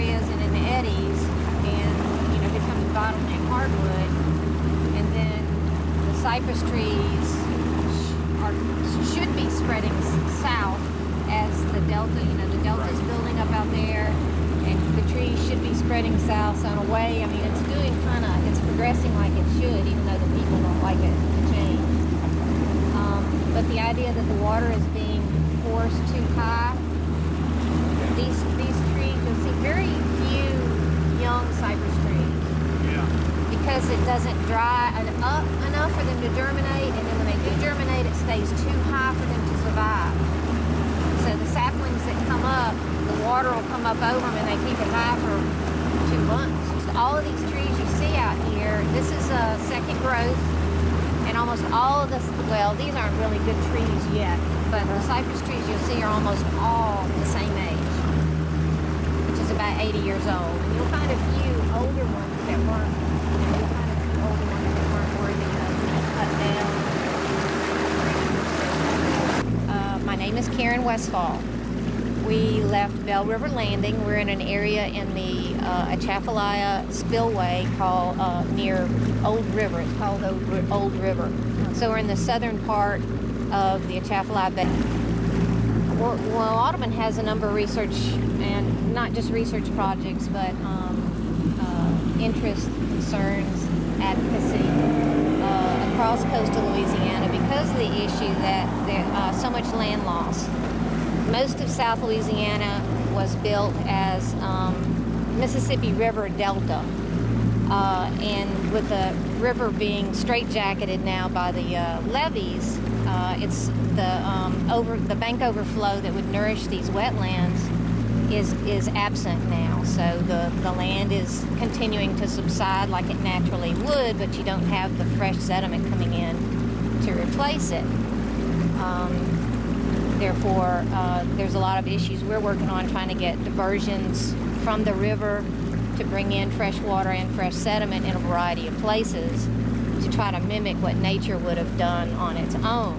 areas and in the eddies, and becoming bottleneck hardwood. And then the cypress trees should be spreading south as the delta. The delta is building up out there, and the trees should be spreading south. So in a way, I mean, it's progressing like it should, even though the people don't like it to change. But the idea that the water is being forced too high, these trees, you'll see very few young cypress trees. Yeah. Because it doesn't dry up enough for them to germinate, and then when they do germinate, it stays too high for them to survive. So the saplings that come up, the water will come up over them, and they keep it high for 2 months. So all of these trees you see out here, this is a second growth. And almost all of this, well, these aren't really good trees yet, but the cypress trees you'll see are almost all the same age, which is about 80 years old. And you'll find a few older ones that weren't, worthy of being cut down. My name is Westphal. We left Bell River Landing. We're in an area in the Atchafalaya spillway called near Old River. It's called Old River. So we're in the southern part of the Atchafalaya Bay. Well, Audubon has a number of research, and not just research projects, but interest, concerns, advocacy across coastal Louisiana because of the issue that there's so much land loss. Most of South Louisiana was built as Mississippi River Delta, and with the river being straitjacketed now by the levees, it's the bank overflow that would nourish these wetlands is absent now. So the land is continuing to subside like it naturally would, but you don't have the fresh sediment coming in to replace it. Therefore, there's a lot of issues we're working on trying to get diversions from the river to bring in fresh water and fresh sediment in a variety of places to try to mimic what nature would have done on its own.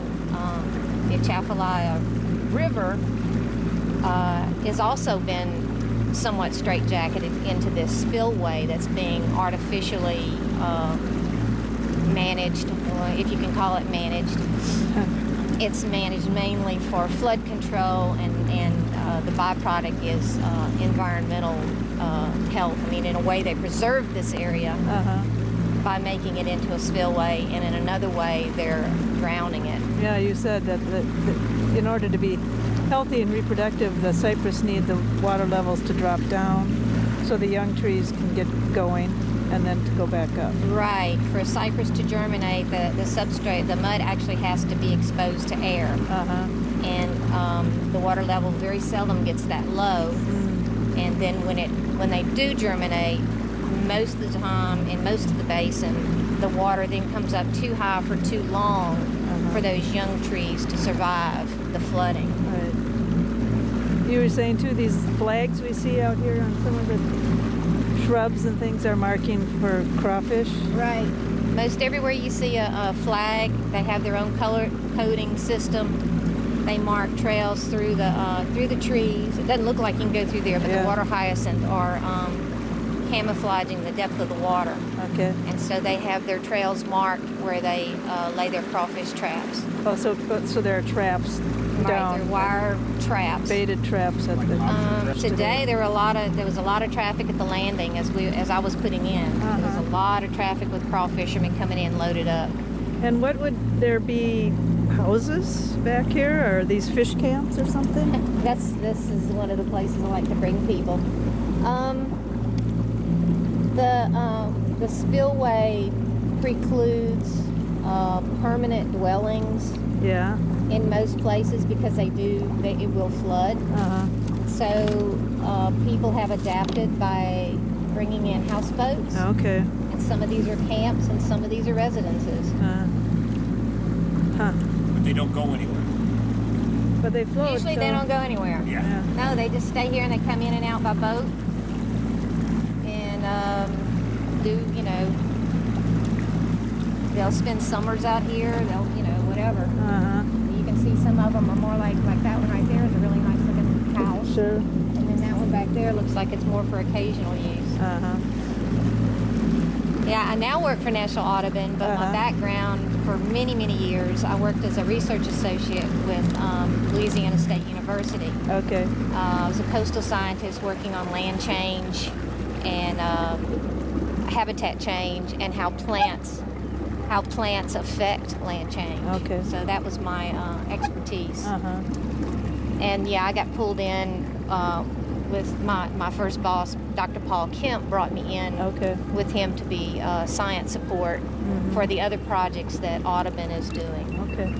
The Atchafalaya River has also been somewhat straitjacketed into this spillway that's being artificially managed, if you can call it managed. It's managed mainly for flood control, and the byproduct is environmental health. I mean, in a way, they preserve this area by making it into a spillway, and in another way, they're drowning it. Yeah, you said that in order to be healthy and reproductive, the cypress need the water levels to drop down so the young trees can get going and then to go back up. Right. For a cypress to germinate, the substrate, the mud actually has to be exposed to air. And the water level very seldom gets that low. And then when they do germinate, most of the time in most of the basin, the water then comes up too high for too long for those young trees to survive the flooding. Right. You were saying too, these flags we see out here on some of the shrubs and things are marking for crawfish. Right. Most everywhere you see a flag, they have their own color coding system. They mark trails through the trees. It doesn't look like you can go through there, but the water hyacinth are camouflaging the depth of the water. Okay. And so they have their trails marked where they lay their crawfish traps. Oh, so there are traps Right, down. they're wire traps. Baited traps at the today there was a lot of traffic at the landing as I was putting in. There was a lot of traffic with craw fishermen coming in loaded up. And what would there be, houses back here, or are these fish camps or something? This is one of the places I like to bring people. The spillway precludes permanent dwellings. Yeah. In most places because it will flood. So people have adapted by bringing in houseboats. Okay. And some of these are camps and some of these are residences. But they don't go anywhere. But they float. Usually they don't go anywhere. Yeah. No, they just stay here and they come in and out by boat. And they'll spend summers out here. They'll, whatever. See some of them are more like that one right there is a really nice looking house. Sure. And then that one back there looks like it's more for occasional use. Uh-huh. Yeah, I now work for National Audubon, but my background for many, many years, I worked as a research associate with Louisiana State University. Okay. I was a coastal scientist working on land change and habitat change and how plants affect land change. Okay. So that was my expertise. Uh-huh. And yeah, I got pulled in with my first boss, Dr. Paul Kemp, brought me in with him to be science support for the other projects that Audubon is doing. Okay.